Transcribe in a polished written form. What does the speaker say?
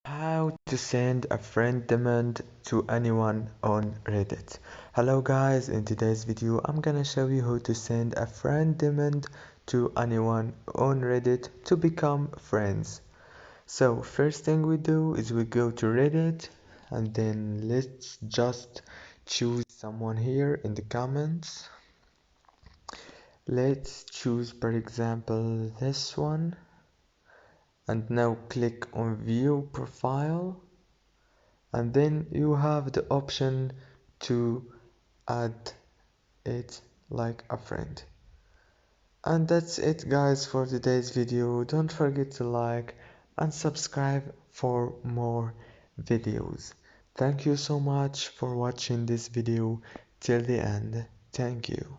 How to send a friend demand to anyone on Reddit. Hello guys, in today's video I'm gonna show you how to send a friend demand to anyone on Reddit to become friends. So first thing we do is we go to Reddit and then let's just choose someone here in the comments. Let's choose for example this one and now click on view profile. And then you have the option to add it like a friend. And that's it guys for today's video. Don't forget to like and subscribe for more videos. Thank you so much for watching this video till the end. Thank you.